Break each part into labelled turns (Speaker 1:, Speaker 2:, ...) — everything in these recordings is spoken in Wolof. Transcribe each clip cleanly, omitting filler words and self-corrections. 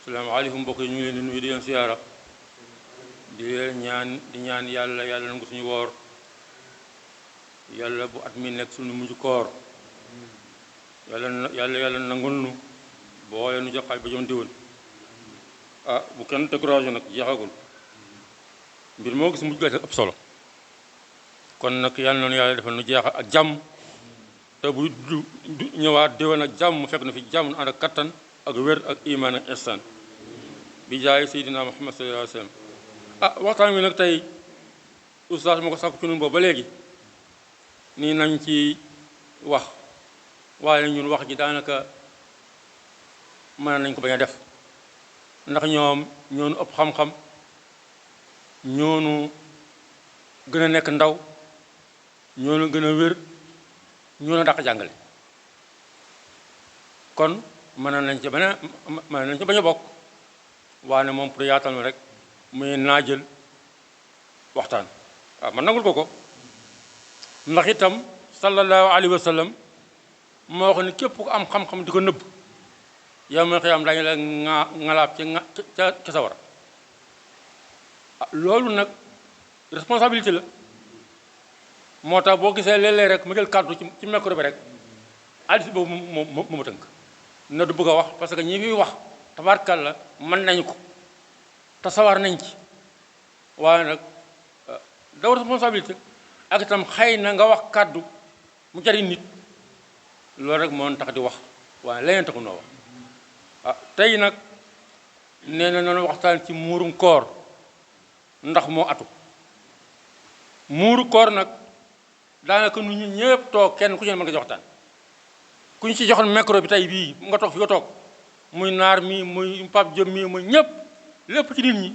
Speaker 1: salaamaaleykum mbokk yi ñu ngi leen di nuyu di leen siyaara di leen ñaan yàlla nangu suñu woor yàlla bu at mi nekk suñu mujj koor yàlla nangul nu boole nu joxaay ba jom diwul bu kenn découragé nag jeexagul mbir moo gis mujj ga ëpp solo kon nag yàlla noonu yàlla defal nu jeexal ak jàmm te bu ñëwaat déwén ak jàmm mu fekk na fi jàmm nu ànd ak kattan ak wér ak iman ak ihsan bi jaay seydina Muhammad sallallahu alayhi wa sallam waxtaan wi nag tey oustaz ma ko sàkku ci ñun boobu ba léegi nii nañ ci wax waaye ñun wax ji daanaka mën nañ ko bañ a def ndax ñoom ñoonu ëpp xam-xam ñoonu gën a nekk ndaw ñoonu gën a wér ñoonu dàq jàngale kon mën nañ ci bañ a bokk waaye moom pour yaatal ma rek muy naa jël waxtaan man nangul ko ndax itam sallallahu alayhi wa sallam moo wax ne képp ku am xam-xam di ko nëbb yow ma xëy am dañu la ngalaab ca sawara loolu nag responsabilité la moo tax boo gisee léeg-léeg rek mu jël kàddu ci micro bi rek addis boobu mu ma tënk na du bëgg a wax parce que ñi fiy wax tabarkalla mën nañu ko te sawar nañ ci waaye nag daw responsabilité ak itam xëy na nga wax kàddu mu jariñ nit loolu rek moo tax di wax waaye leneen taxu noo wax tey nag nee na noonu waxtaan ci muurum koor ndax moo atu muuru koor nag daanaka nu ñu ñëpp toog kenn ku ci ne mën nga ci waxtaan ku ñu ci joxoon micro bi tey bii nga toog fi nga toog muy naar mi muy Pape Diop mi muy ñëpp lépp ci nit ñi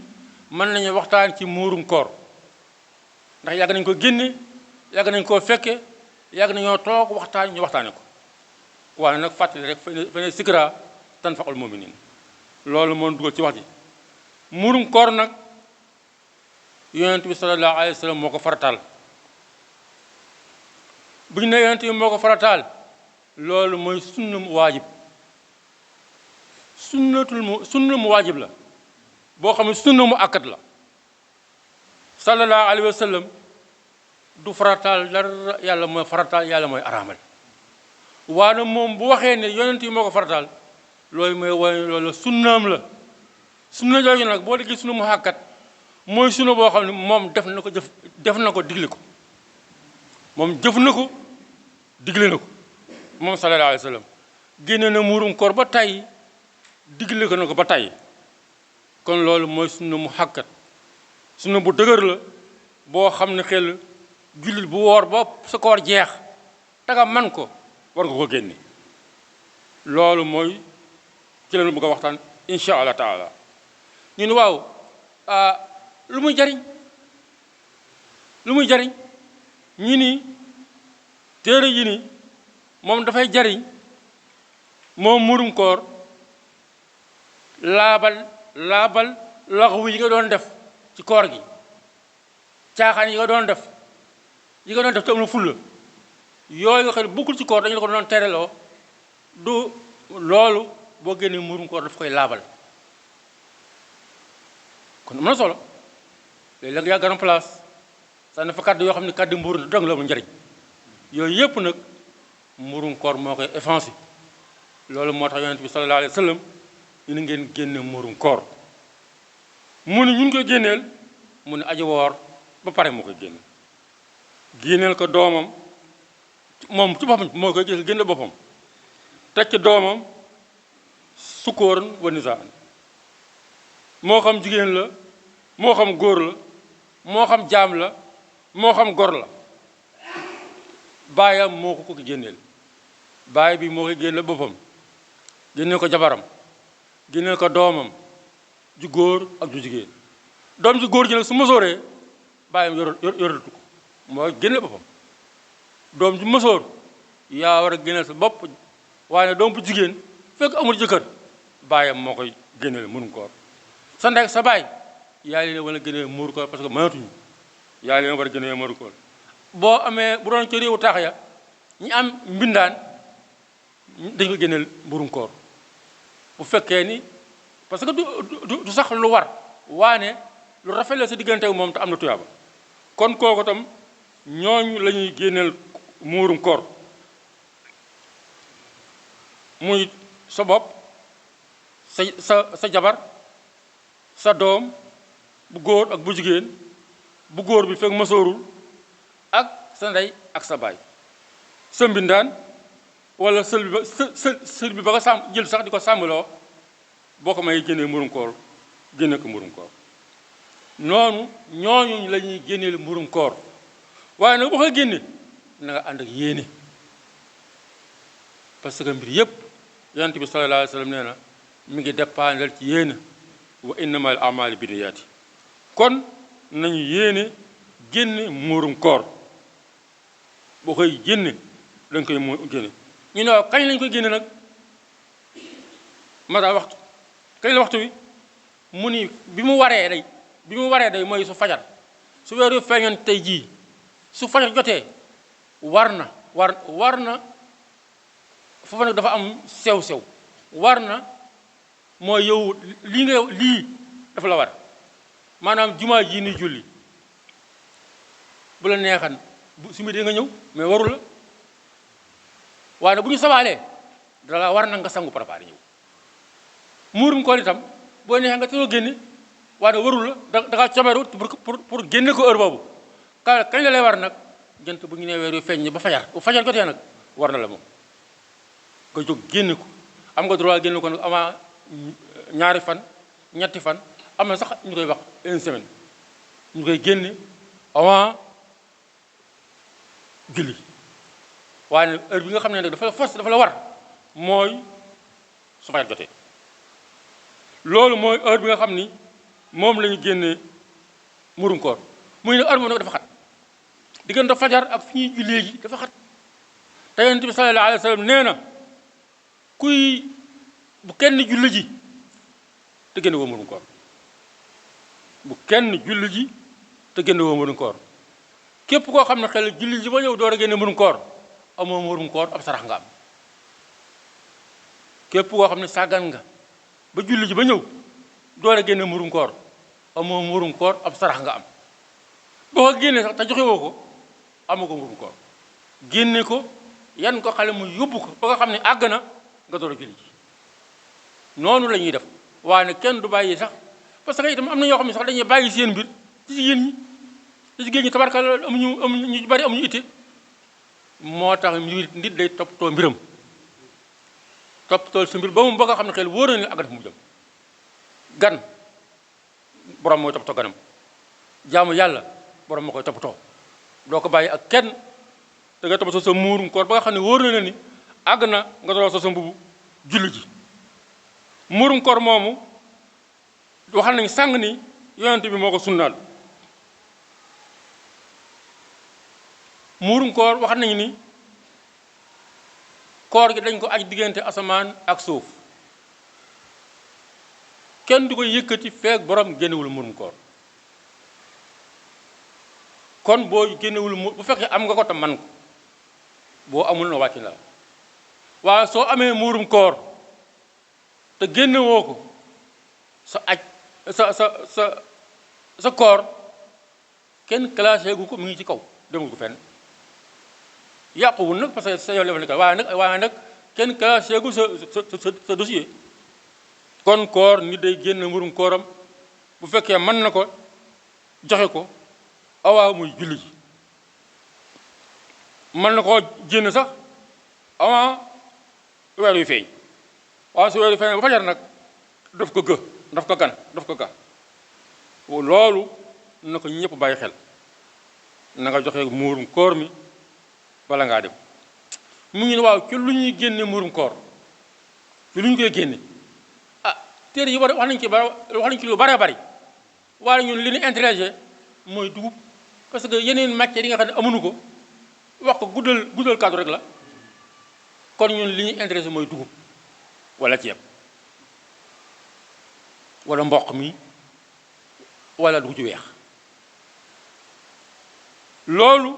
Speaker 1: mën nañu waxtaan ci muurum koor ndax yàgg nañ ko génne yàgg nañ koo fekke yàgg nañoo toog waxtaan ñu waxtaane ko waaye nag fàttali rek fa ne sikra tanfa'ul mu'minin loolu moo dugal ci wax ji muurum koor nag yonent bi sallallahu alayhi wa sallam moo ko farataal bu ñu ne yonent bi moo ko farataal loolu mooy sunna mu waajib sunna mu waajib la boo xam ne sunna mu akkat la sallallahu alayhi wa sallam du farataal dara yàlla mooy farataal yàlla mooy araamal waaye moom bu waxee ne yonent yi moo ko farataal loolu mooy wane loolu sunnaam la sunna jooju nag boo déggee sunna mu akkat mooy sunna boo xam ne moom def na ko digle ko moom jëf na ko digle na ko moom sallallahu alayhi wa sallam génne na muurum koor ba tey digle ko na ko ba tey kon loolu mooy sunna mu xàkkat sunna bu dëgër la boo xam ne xel jullit bu woor ba sa koor jeex taga man ko war nga ko génne loolu mooy ci leen bëgg a waxtaan insha allah taala ñu ne waaw lu muy jariñ ñi ni téere yi ni moom dafay jariñ moom murum koor laabal laxwu yi nga doon def ci koor gi caaxaan yi nga doon def te am na fulla yooyu nga xam ne bokkul ci koor dañu la ko doon tereloo du loolu boo génnee murum koor daf koy laabal kon am na solo léegi la nga yaa garam place sax na fa kàddu yoo xam ne kàddu mbuur dong la mu njariñ yooyu yëpp nag murum koor moo koy effacé loolu moo tax yonent bi sallallahu alayhi wa sallam ñu ngeen génne murum koor mu ne ñun koy génneel mu ne aji woor ba pare moo koy génneel ko doomam moom ci boppam moo koy génne boppam teg ci doomam sukkóoran wa nisaan moo xam jigéen la moo xam góor la moo xam jaam la moo xam gor la baayam moo ko génneel baay bi moo koy génneel boppam génneel ko jabaram génneel ko doomam ju góor ak ju jigéen doom ju góor ji nag su mësooree baayam yoratu ko moo génneel boppam doom ju mësoor yaa war a génneel sa bopp waaye doom bu jigéen fekk amul jëkkër baayam moo koy génneel murum koor sa ndey sa baay yaa leen war a génneel muuru koor parce que mënatuñu yaa leen war a génneel muuru koor boo amee bu doon ci réewu taax ya ñi am mbindaan dañ ko génneel mburum koor bu fekkee ni parce que du sax lu war waane lu rafet la sa diggante ak moom te am na tuyaaba kon kooku tam ñooñu la ñuy génneel muurum koor muy sa bopp sa jabar sa doom bu góor ak bu jigéen bu góor bi fekk masoorul ak sa ndey ak sa baay sa mbindaan wala sël bi ba sël bi ba nga sàmm jël sax di ko sàmmloo boo ko may génnee mburum koor génne ko mburum koor noonu ñooñu la ñuy génneel mburum koor waaye nag boo koy génne na nga ànd ak yéene parce que mbir yépp yonent bi sallallahu alayhi wa sallam nee na mi ngi dépendre ci yéene wa innamal a'malu binniyaati kon nañu yéene génne muurum koor boo koy génne dañ koy génne ñu ne waaw kañ lañ koy génne nag mata waxtu kañ la waxtu wi mu ni bi mu waree day mooy su fajar su weer yu feeñoon tey jii su fajar jotee war na foofu nag dafa am sew war na mooy yow lii dafa la war maanaam jumaa ji ni julli bu la neexan su mi dee nga ñëw mais warul la waaye nag bu ñu sabaalee dala war na nga sangu préparé ñëw muurum koor itam boo neexee nga teel génne waaye nag warul la da ngaa comeeru pour génne ko heure boobu kañ la lay war nag jant bu ñu nee weer yu feeñ ni ba fajar bu fajar jotee nag war na la moom nga jóg génne ko am nga droit génne ko nag avant ñaari fan ñetti fan am na sax ñu koy wax une semaine ñu koy génne avant julli waaye nag heure bi nga xam ne nag dafa la war mooy su fajar jotee loolu mooy heure bi nga xam ni moom la ñu génnee murum koor muy nag heure moom nag dafa xat diggante fajar ak fi ñuy jullee ji dafa xat te Yonent bi sallallahu alayhi wa sallam nee na bu kenn julli ji te génne woo murum koor bu kenn julli ji te génne woo murum koor képp koo xam ne xel julli ji ba ñëw door a génne murum koor amoo murum koor ab sarax nga am képp koo xam ne sàggan nga ba julli ji ba ñëw door a génne murum koor amoo murum koor ab sarax nga am boo ko génnee sax te joxe woo ko amoo ko murum koor génne ko yan ko xale mu yóbbu ko ba nga xam ne àgg na nga door a julli ji noonu la ñuy def waaye nag kenn du bàyyi sax parce que itam am na ñoo xam ne sax dañuy bàyyi seen mbir ci jigéen ñi ci jigéen ñi tabarkalla amuñu ñu bari amuñu itte moo tax nit day toppatoo mbiram toppatoo sa mbir ba mu ba nga xam ne xel wóor na ne àgg na fu mu jëm gan borom mooy toppatoo ganam jaamu yàlla borom moo koy toppatoo doo ko bàyyi ak kenn da ngay toppatoo sa muurum koor ba nga xam ne wóor na ne ni àgg na nga doon sa mbubu julli ji muurum koor moomu waxal nañ sàng ni yonent bi moo ko sunnaal muurum koor waxal nañu ni koor gi dañ ko aj diggante asamaan ak suuf kenn du ko yëkkati feek borom génnewul muurum koor kon boo génnewul bu fekkee am nga ko tam man ko boo amul na wàcc la waaye soo amee muurum koor te génnewoo ko sa aj sa koor kenn classé gu ko mu ngi ci kaw demul ko fenn yàquwul nag parce que sa yow lefa nekk waaye nag kenn classé gu sa dossier kon koor nit day génn muurum kooram bu fekkee mën na ko joxe ko awaa muy julli ji mën na koo génn sax avant weer yu feeñ waaw su weer yu feeñ ba fajar nag daf ko ga loolu na ko ñëpp bàyyi xel na nga joxe muurum koor mi bala ngaa dem mu ngi ne waaw ci lu ñuy génne muurum koor ci lu ñu koy génne téere yi wax nañ ci lu bare bari waaye ñun li ñu intéressé mooy dugub parce que yeneen matières yi nga xam ne amuñu ko wax ko guddal kàddu rek la kon ñun li ñuy intéressé mooy dugub wala ceeb wala mboq mi wala dugub ci weex loolu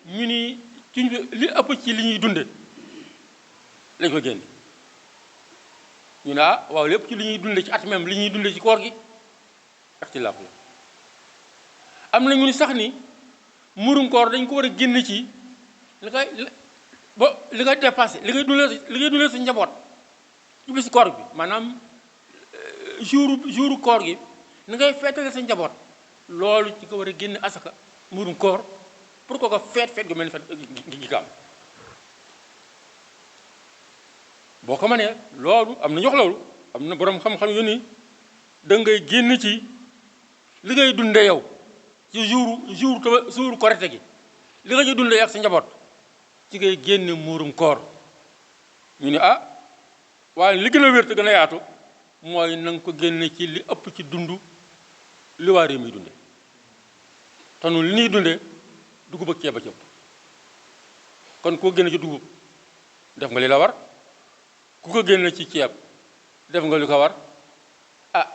Speaker 1: ñu ni ci li ëpp ci li ñuy dunde lañ ko génne ñu ne ah waaw lépp ci li ñuy dunde ci at même li ñuy dunde ci koor gi ixtilaaf la. am na ñu ni sax ni murum koor dañ ko war a génn ci li ngay dépassé li ngay dundee sa njaboot ci bis koor bi maanaam jouru koor gi ni ngay feetale sa njaboot loolu ci ko war a génn asaka murum koor pour ko feet gu mel ni feet gi am boo ko mënee loolu am na ñu wax loolu am na borom xam-xam yu ni da ngay génn ci li ngay dunde yow ci jour korite gi li nga ci dunde ak sa njaboot ci ngay génne muurum koor ñu ne ah waaye li gën a wér te gën a yaatu mooy na nga ko génne ci li ëpp ci dund li waa réew mi dunde te nu li ñuy dunde dugub ak ceeb a ci ëpp kon koo génne ci dugub def nga li la war ku ko génne ci ceeb def nga li ko war ah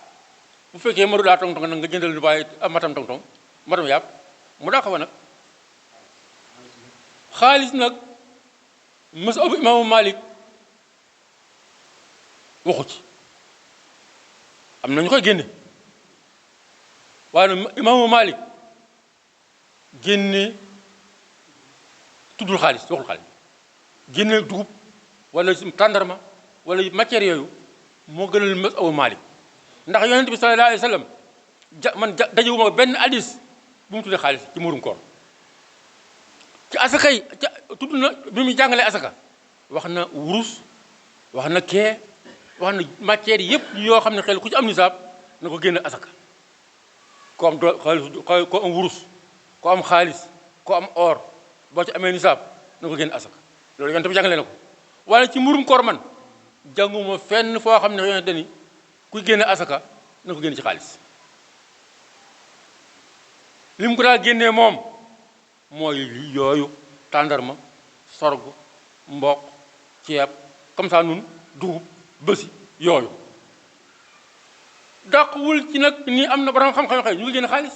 Speaker 1: bu fekkee maru daa tong-tong nag nga jëndal lu bàyyi am matam tong-tong matam yàpp mu daa ko fa nag xaalis nag mazhabu imaamu Malik waxu ci am na ñu koy génne waaye nag imaamu Malik génne tuddul xaalis waxul xaalis génne dugub wala tàndarma wala matière yooyu moo gënal mazhabu Malik ndax yonent bi sallallahu alayhi wa sallam man dajewuma benn hadis bu mu tuddee xaalis ci murum koor ci asaka yi tudd na bi muy jàngalee asaka wax na wurus wax na kee wax na matière yépp yoo xam ne xel ku ci am nisaab na ko génne asaka ko am xaalis ko am wurus ko am xaalis ko am or boo ci amee nisaab na ko génne asaka loolu yonent bi jàngale na ko waaye ci murum koor man jànguma fenn foo xam ne yonent ni kuy génne asaka na ko génne ci xaalis li mu ko daal génnee moom mooy yooyu tàndarma sorgho mboq ceeb comme ça nun dugub bësi yooyu dàqwul ci nag ni am na borom xam-xam xëy ñu ngi génne xaalis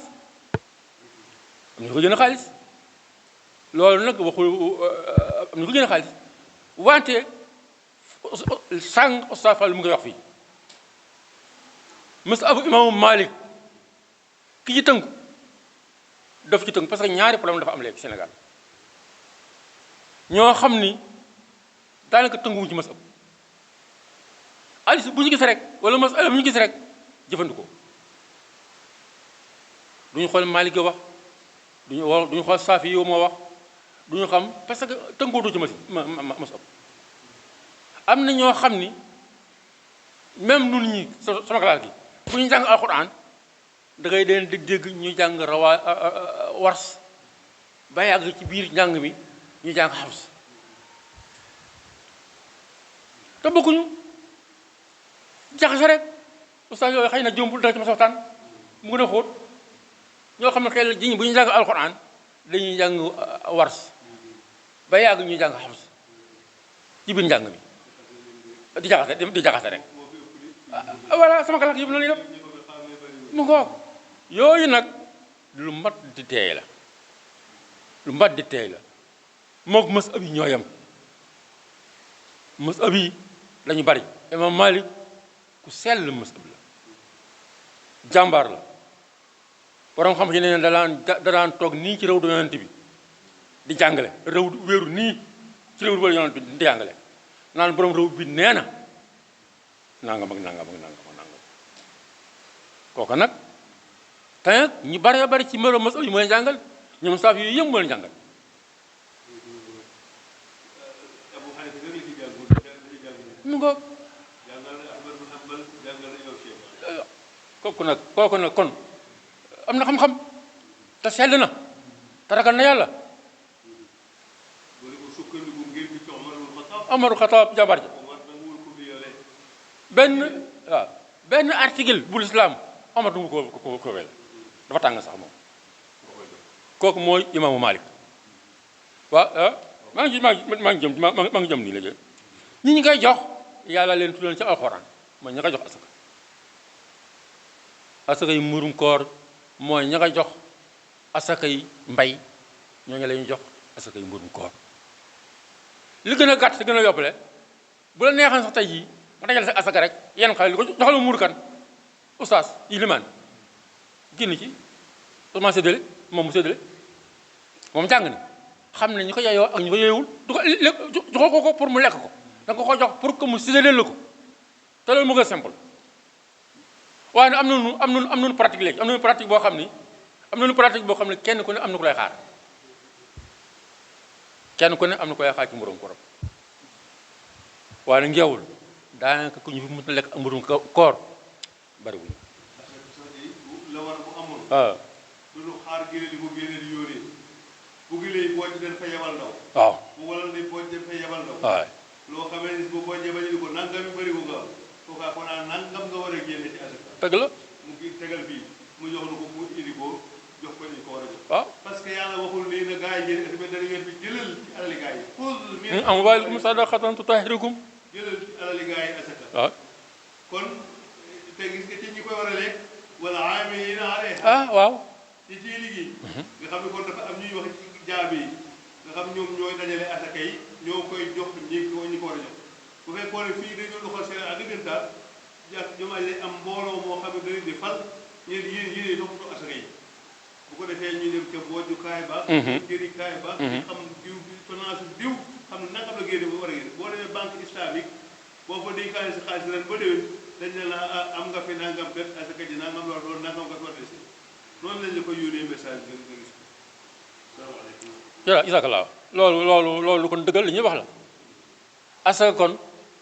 Speaker 1: am na ñu ko génne xaalis loolu nag waxul am na ñu ko génne xaalis wante sàng Oustaz Fall mu ngi wax fii mazhabu imaamu Malik ki ci tënku daf ci tënk parce que ñaari problème dafa am léegi Sénégal ñoo xam ni daanaka tënkuwuñ ci mazhab hadis bu ñu gis rek wala masala bu ñu gis rek jëfandikoo duñu xool Malik wax duñu xool Saafi yow moo wax duñu xam parce que tënkootu ci mazhab am na ñoo xam ni même nun ñi sama classe gi bu ñu jàng alxuraan da ngay deen dégg ñu jàng wars ba yàgg ci biir njàng mi ñu jàng xafs te bokkuñu jaxase rek ustaas yooyu xëy na jombul dana ci ma waxtaan mu gën a xóot ñoo xam ne xel jiñ bu ñu jàng alxuraan dañuy jàng wars ba yàgg ñuy jàng xafs ci biir njàng mi di jaxase rek voilà sama kalaat yëpp la ñuy def mu ngoog yooyu nag lu mat di teey la lu mat di teey la mook mazhab yi ñoo yem mazhab yi lañu bari imam Malik ku sell mazhab la jàmbaar la borom xam ci ne da daan toog nii ci réew du yonent bi di jàngale réew wéeru nii ci réew du yonent bi di jàngale naan borom réew bi nee na nangam ak nangam ak nangam ak nangam kooka nag te nag ñu bari bari ci melo masal yi mooy jàngal ñoom saaf yooyu yëpp moo leen jàngal mu ngoog kooku nag kon am na xam-xam te sell na te ragal na yàlla Omarul Xataab jabar ja benn article bu lislaam Omar du ko wel dafa tàng sax moom kooku mooy imaamu Malik waaw maa ngi jëm nii léegi ñi ñu koy jox yàlla leen tuddoon ci alxuraan mooy ña koy jox asaka yi murum koor mooy ña koy jox asaka yi mbay ñoo ngi leen jox asaka yi murum koor li gën a gàtt te gën a yoppale bu la neexoon sax tey jii nga dajale sa asaka rek yenn xale li ko joxal ma muur kan oustaz yi limaan génn ci Ousmane séddale moom mu séddale moom jàng ni xam ne ñu ko yeyoo ak ñu ko yeewul du ko joxoo ko pour mu lekk ko da nga ko jox pour que mu séddale la ko te loolu mu gën simple waaye nag am nañu pratique léegi am nañu pratique boo xam ni kenn ku ne am na ku lay xaar kenn ku ne am na ku lay xaar ci mburum korom waaye nag ngeewul daanaka ku ñu fi mën a lekk ak mburum koor bariwuñu
Speaker 2: la war bu amoon
Speaker 1: waaw
Speaker 2: du ñu xaar génne di ko génne di yónnee bu gi lay boo ci den fa yebal ndaw
Speaker 1: waaw
Speaker 2: bu wala ne boo ci den fa yebal ndaw
Speaker 1: waaw
Speaker 2: loo xamee ni bu boo jebali ko nangam yu bëri ko nga kookaa ko naan nangam nga war a génne ci asaka
Speaker 1: dëgg la
Speaker 2: mu ngi tegal fii mu jox na ko mu indi ko jox ko ñu ko war a jox
Speaker 1: waaw
Speaker 2: parce que yàlla waxul nii na gars yi génne dana ngeen fi jëlal ci alali gars yi xul
Speaker 1: min amwaalikum sadaqatan tutahhirukum
Speaker 2: jëlal ci alali gars yi asaka
Speaker 1: waaw
Speaker 2: kon te gis nga ci ñi koy war a lekk wala aamiliina alayha
Speaker 1: ah waaw
Speaker 2: ci ciy liggéey nga xam ne kon dafa am ñuy wax ci jaabe yi nga xam ñoom ñooy dajale asaka yi ñoo koy jox ñi ko war a jox bu fekkoon ne fii dañoo doxal seen a dëggantaan jàpp jumaa ji am mbooloo moo xam ne dañu di fal yéen toppatoo asaka yi bu ko defee ñu dem ca boojukaay ba jërikaay ba xam diw bi finance diw xam ne nangam la génne ba war a génne boo demee banque islamique boo fa dénkaane si xaalis ren ba déwén dañ ne la am nga fi nangam bet asaka ji nangam la doon nangam nga fi war a dese noonu lañ la koy yónnee message nga gis ko salaamaaleykum
Speaker 1: jërëjëf isakalaa loolu kon dëggal li ñuy wax la asaka kon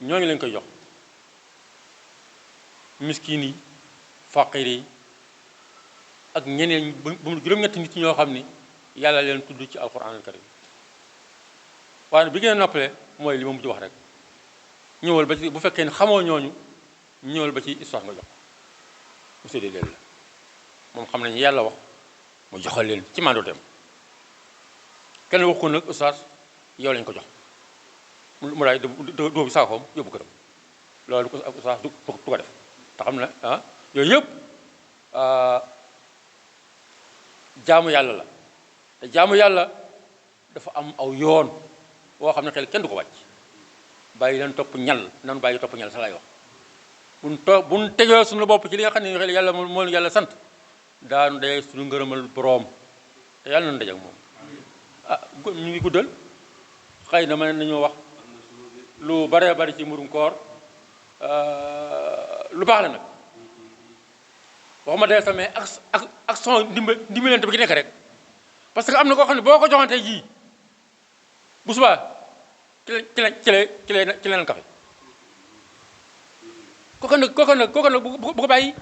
Speaker 1: ñoo ngi leen koy jox miskin yi faqir yi ak ñeneen bu juróom-ñetti nit ñoo xam ni yàlla leen tudd ci alquran al karim waaye bi ngeen noppale mooy li ma mujj wax rek ñëwal ba ci bu fekkee ne xamoo ñooñu ñëwal ba ci histoire nga jox mu séddee leen la moom xam nañu yàlla wax mu joxal leen ci mando dem kenn wax ko nag ustaas yow lañ ko jox mu daay doo bi saakoom yóbbu këram loolu ko ustaas du ko def te xam na yooyu yëpp jaamu yàlla la te jaamu yàlla dafa am aw yoon woo xam ne xel kenn du ko wàcc bàyyi leen topp ñal nanu bàyyi topp ñal sa lay wax buñ tegee suñu bopp ci li nga xam ne xel yàlla moo yàlla sant daanu dee suñu ngërëmal boroom te yàlla nañu daje ak moom ñu ngi guddal xëy na mën nañoo wax lu baree bari ci mburum koor lu baax la nag waxuma dee samay ak son dimbalante bi ci nekk rek parce que am na koo xam ne boo ko joxantee jii bu subaa ci leen kafe kooku nag bu ko bàyyi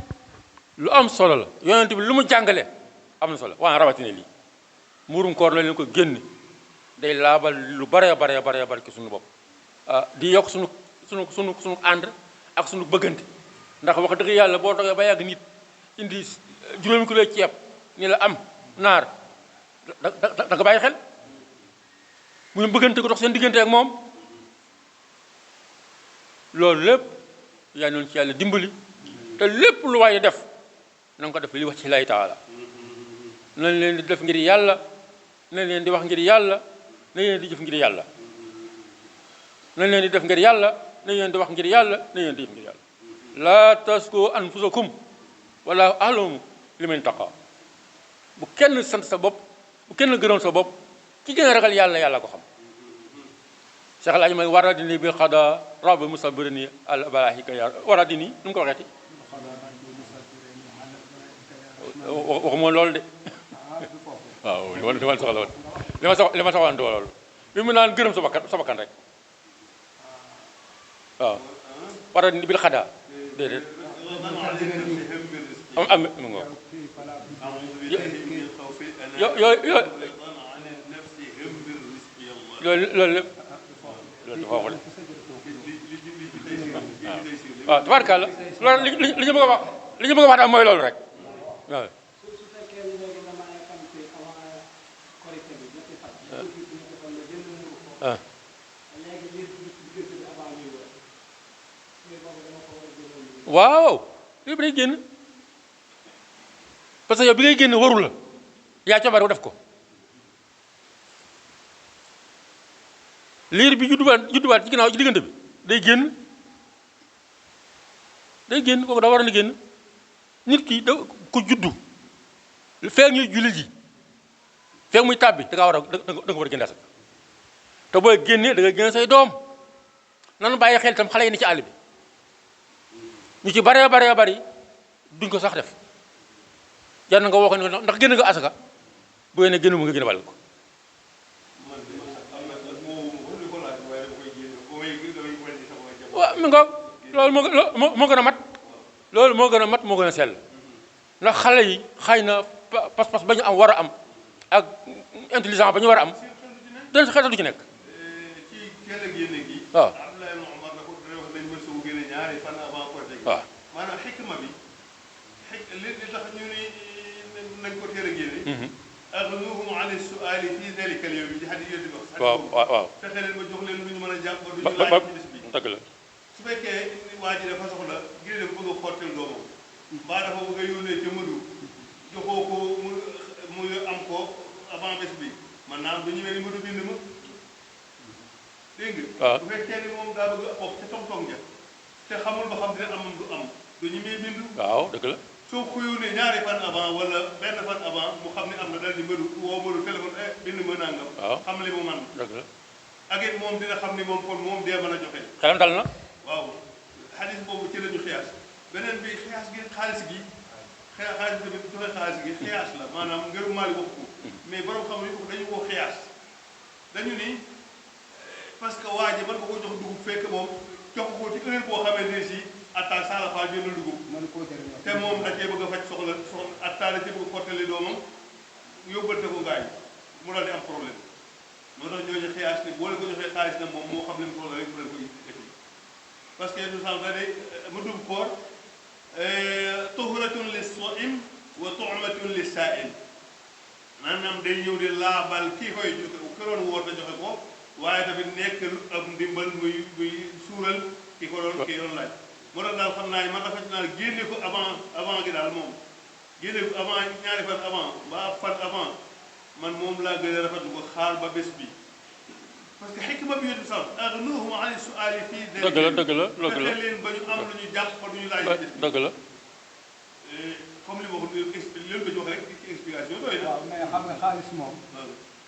Speaker 1: lu am solo la yonent bi lu mu jàngale am na solo waaye rawatina lii muurum koor la leen ko génn day laabal lu bare ci suñu bopp di yokk suñu ànd ak suñu bëggante ndax wax dëgg yàlla boo toogee ba yàgg nit indi juróomi kilo ceeb ni la am naar da nga bàyyi xel muy bëggante ko dox seen diggante ak moom loolu lépp yaa noonu ci yàlla dimbali te lépp lu waaye def na nga ko def li wax ci lay taala nañ leen di def ngir yàlla nañ leen di wax ngir yàlla nañ leen di jëf ngir yàlla nañ leen di def ngir yàlla nañ leen di wax ngir yàlla nañ leen di jëf ngir yàlla laa tasku anfusakum wala alamu liman taqa bu kenn sant sa bopp bu kenn gërëm sa bopp ki gën a ragal yàlla yàlla ko xam Cheikh El Hadj may waradini bil xada rabbi musabirni al balahika ya waradini nu mu ko waxeeti waxuma loolu de waaw li ma soxla woon li ma soxla loolu bi mu naan gërëm sa bakkan rek waaw waradini bil xada déedéet am mu ngo loolu lépp loolu dafa waxu de waaw tabaarkalla loolu li ñu bëgg a wax li ñu bëgg a wax daal mooy loolu rek waaw waaw lépp day génn parce que yow bi ngay génn waru la yaa coobarewu def ko liir bi judduwaat ci ginnaaw ci diggante bi day génn day génn kooku da war a génn. nit ki da ko juddu feeg ñuy julli ji feeg muy tàbbi da nga war a da nga war a génne asaka te booy génnee da nga génne say doom nanu bàyyi xel itam xale yi ni ci àll bi ñu ci baree bari duñ ko sax def jar na nga woo ko ne ndax génn nga asaka bu ngeen ne génn mu nga génne wàll ko. waaw mi nga loolu moo gën a mat loolu moo gën a mat moo gën a sell ndax xale yi xëy na pas-pas ba ñu am war a am ak intelligence ba ñu war a am den xeetal du ci nekk.
Speaker 2: ci teel a génne gi.
Speaker 1: waaw
Speaker 2: Abdoulaye Mouhamad na ko dana wax nañ mën sa génne ñaari fan avant Korité gi.
Speaker 1: waaw
Speaker 2: maanaam xikma bi li tax ñu ni nañ ko teel a génne. agnuhum ani suali fi dalika al yawm ci xadis yooyu di wax.
Speaker 1: waaw
Speaker 2: fexe leen ba jox leen lu ñu mën a jàpp ba du ñu
Speaker 1: ba
Speaker 2: laaj ci bis bi.
Speaker 1: dëgg la.
Speaker 2: su fekkee waa ji dafa soxla génne ko bëgg a xottil doomam mbaa dafa bëgg a yónnee ca mëdu joxoo ko mu am ko avant bés bi man naa am du ñëwee ni mëdu bind ma dégg nga.
Speaker 1: waaw
Speaker 2: bu fekkee ni moom daa bëgg a bokk ca tong-tong ja te xamul ba xam dina am du am du ñëwee bind.
Speaker 1: waaw dëgg la.
Speaker 2: soo ko yónnee ñaari fan avant wala benn fan avant mu xam ne am na dal di mëdu woo mëdu téléphone bind ma nangam.
Speaker 1: waaw
Speaker 2: xam li mu man
Speaker 1: dëgg la.
Speaker 2: ak it moom dina xam ni moom kon moom dee mën a joxe.
Speaker 1: xelam dal na.
Speaker 2: waaw xaalis boobu ci la ñu xiyaas beneen bi xiyaas gi xaalis gi xaalis tamit joxe xaalis gi xiyaas la maanaam ngëru maali wax ko mais borom xam ne dañu ko xiyaas dañu ni parce que waa ji mën nga ko jox dugub fekk moom jox ko ci heure boo xamee ne si atta sala fa jënd dugub te moom da cee bëgg a faj soxla atta da cee bëgg a kottali doomam yóbbante ko gaañ mu daal di am problème moo tax ñooñu xiyaas ni boo leen ko joxee xaalis nag moom moo xam li mu soxla rek mu leen koy def parce que du sànq day mudum koor tuhratun lis-saa'im wa tu'matun lis-saa'il maanaam day ñëw di laabal kii koy joxe ku doon woor te joxe ko waaye tamit nekk am ndimbal muy suural ki ko doon kii doon laaj. moo tax daal xam naa ne man rafet naa génne ko avant gi daal moom génne ko avant ñaari fan avant ba fan avant man moom laa gën a rafetlu ko xaar ba bés bi. parce que xikma bi yéen sax agnuhum ani suali fii.
Speaker 1: dëgg la dëgg la dëgg la
Speaker 2: fexe leen ba ñu am lu ñu jàpp ba du ñu laaj.
Speaker 1: dëgg la.
Speaker 2: comme li ma wax leen ba ñu wax rek ci explication doy na.
Speaker 3: waaw mais xam nga xaalis moom.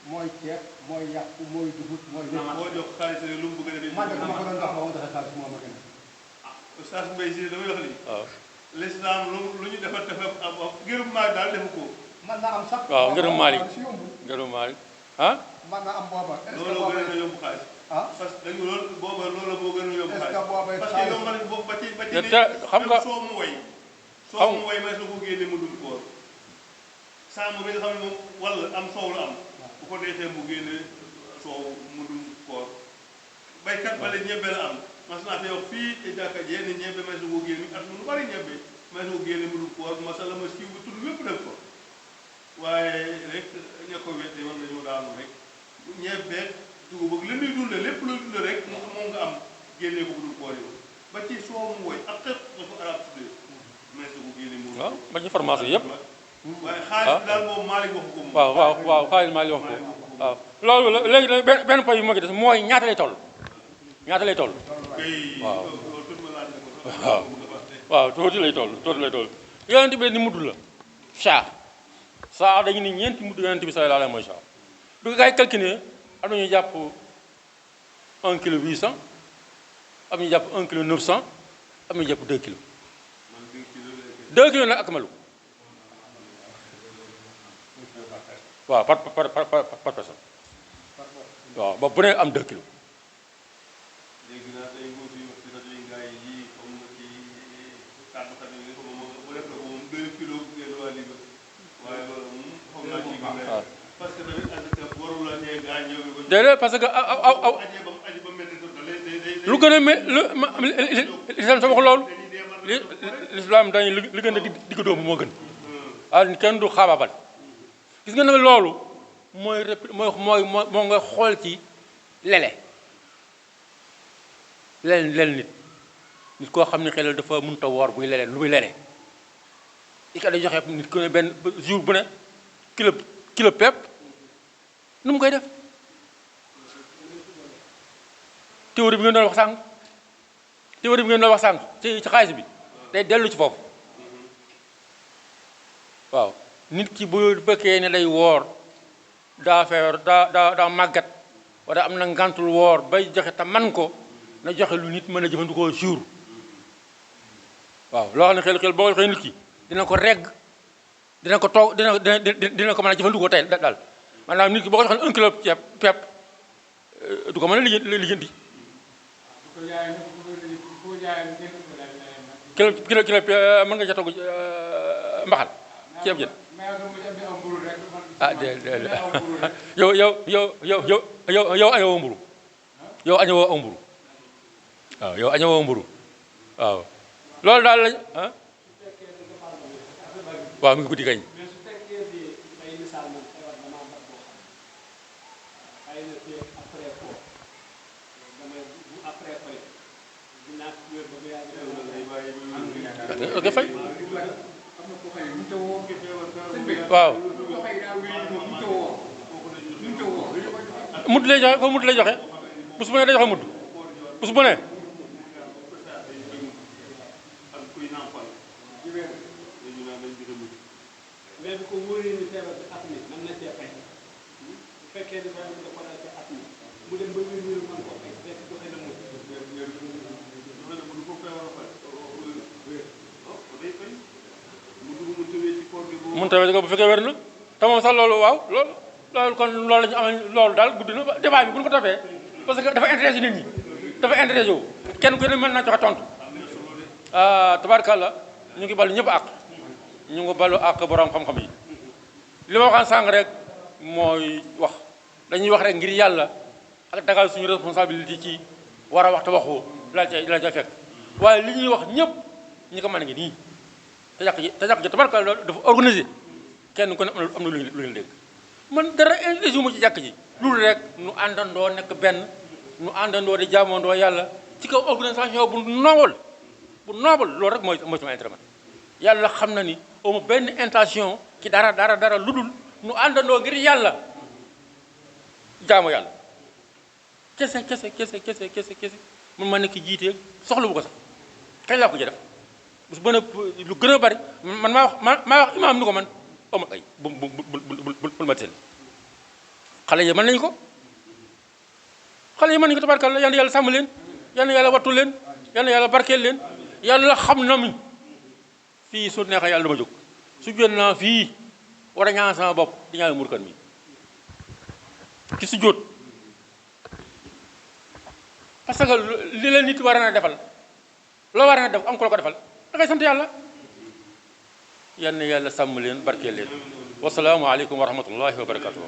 Speaker 3: mooy ceeb mooy yàpp mooy dugub mooy.
Speaker 2: boo jox xaalis rek lu mu bëgg a defee.
Speaker 3: man de ma ko doon jox ba ma joxe xaalis moo ma gën a.
Speaker 2: Oustaz Mbaye si damay wax nii.
Speaker 1: waaw.
Speaker 2: l'islam lu ñu defar ngërëm maa daal defu ko.
Speaker 3: man na am sax.
Speaker 1: waaw ngërëm Malick
Speaker 3: si yombul.
Speaker 1: ngërëm Malick ah.
Speaker 3: man na am booba. est ce que
Speaker 2: loolu
Speaker 3: booba
Speaker 2: gën a yomb xaalis.
Speaker 3: ah
Speaker 2: parce que dañu loolu booba loolu moo gën a yomb
Speaker 3: est ce
Speaker 2: xaalis.
Speaker 3: que booba
Speaker 2: parce que yow man boobu ba ci
Speaker 1: xam nga
Speaker 2: soo mu woy. soo mu woy mas na ko génne mu dum koor. sàmm bi nga xam ne moom wala am soow la am. bu ko neexee mu génne soow mu dum koor. baykat bale ñebe la am. mas naa fi wax fii te jàkka jee ne ñebe mas na ko génne at mu lu bari ñebe mas na ko génne mu dum koor masala ma siiw bu tudd lépp def ko. waaye rek ña ko wette war nañoo daanu rek ñebe dugub ak li ñuy dundee lépp luy dundee rek moom nga am génnee ko bu dul koor yi ba ci soo mu woy ak xëpp nga ko arab tuddee mais ko génne moom.
Speaker 1: waaw ba ci formation yëpp.
Speaker 2: waaye xaalis bi daal moom Malick waxu ko moom.
Speaker 1: waaw xaalis Malick wax ko waaw. loolu la léegi nag benn point bi moo ci des mooy ñaata lay toll. ñaata lay toll. waaw
Speaker 2: loolu tudd ma laaj ko.
Speaker 1: waaw waaw tuuti lay toll yonent bi ni mudd la saa dañu ni ñeenti mudd yonent bi sallallahu alayhi mooy saa bi ko gars yi calculé am nañu jàpp 1 kilo 800 am nañu jàpp 1 kilo 900 am nañu jàpp 2 kilos 2 kilos nag ak malu waaw par personne waaw ba bu ne am 2 kilos.
Speaker 2: léegi naa tey nguur yi wax ci rajo yi gars yi comme nga ci kàddu kàddu yi comme bu def na ko moom 2 kilos ngeen waa lii waaye loolu moom foog naa ci gën parce que tamit ànd warul la nee gaa ñëw ko
Speaker 1: déedéet parce que
Speaker 2: aje ba mel ni
Speaker 1: lu gën a mel l'islam sa wax loolu l'islam dañu li gën a digg doomu moo gën kenn du xaabaabal gis nga nag loolu moo nga xool ci lele nit koo xam ne xelal dafa mënut a woor buy lele lu muy lele i ka day joxe nit ku ne benn jour bu ne kilo pepp nu mu koy def théorie bi ngeen doon wax sànq ci xaalis bi day dellu ci foofu waaw nit ki bu bëkkee ne day woor daa feebar daa màggat wala am na ngantul woor bay joxe te man ko na joxe lu nit mën a jëfandikoo jour waaw loo xam ne xel boo joxee nit ki dina ko regg dina ko toog dina ko mën a jëfandikoo tey daal maanaam nit ki boo ko joxee 1 kilo ceeb pepp du ko mën a lijjanti kilo mën nga ca togg mbaxal ceeb jën ah déedéet yow añoo mburu yow añoo mburu waaw yow añoo mburu waaw loolu daal lañ ah waaw mi ngi guddi kañ ok fay waaw mudd lay joxe foofu mudd lay joxe bés bu ne day joxe mudd bés bu ne
Speaker 3: mais bu ko wóoree ni feebar bi at mi mën na cee fay bu fekkee ni feebar bi da ko dal ci at mi mu dem ba wér wér mën ko fay fekk joxe na mudd
Speaker 1: mun tawee ko bu fekkee wér na te moom sax loolu waaw loolu kon loolu la ñu amal loolu daal guddi na débat bi bu ñu ko toppee parce que dafa intéressé nit ñi dafa intéressé wu kenn ku ne mën naa joxe tontu tabaarkalla ñu ngi balu ñëpp àq ñu ngi balu àq borom xam-xam yi li ma waxaan sànq rek mooy wax dañuy wax rek ngir yàlla ak dagal suñu responsabilité ci war a wax te waxu la ca fekk waaye li ñuy wax ñëpp ñi ko mën a ngi nii te jàkk ji tabaarkalla dafa organisé kenn ku ne am na lu leen dégg man dara intéressé mu ci jàkk ji loolu rek nu àndandoo nekk benn nu àndandoo di jaamandoo yàlla ci kaw organisation bu noble loolu rek mooy sama intérêt man yàlla xam na ni amu benn intention ci dara lu dul nu àndandoo ngir yàlla jaamu yàlla kese man ma nekk jiitee soxla bu ko sax kañ laa ko ci def bés bu lu gën a bari man maa wax imaam ni ko man amul ay bul ma teel xale yi mën nañu ko tabaarkalla yal na yàlla sàmm leen yal na yàlla wattu leen yal na yàlla barkeel leen yàlla xam na mi fii su neexee yàlla dama jóg su génn naa fii war a ñaan sama bopp di ñaan murkan mi ki su jóot parce que li la nit war a na defal loo war a na def am ko la ko defal da ngay sant yàlla yal na yàlla sàmm leen barkeel leen wasalaamu aleykum wa rahmatullahi wa barakatuh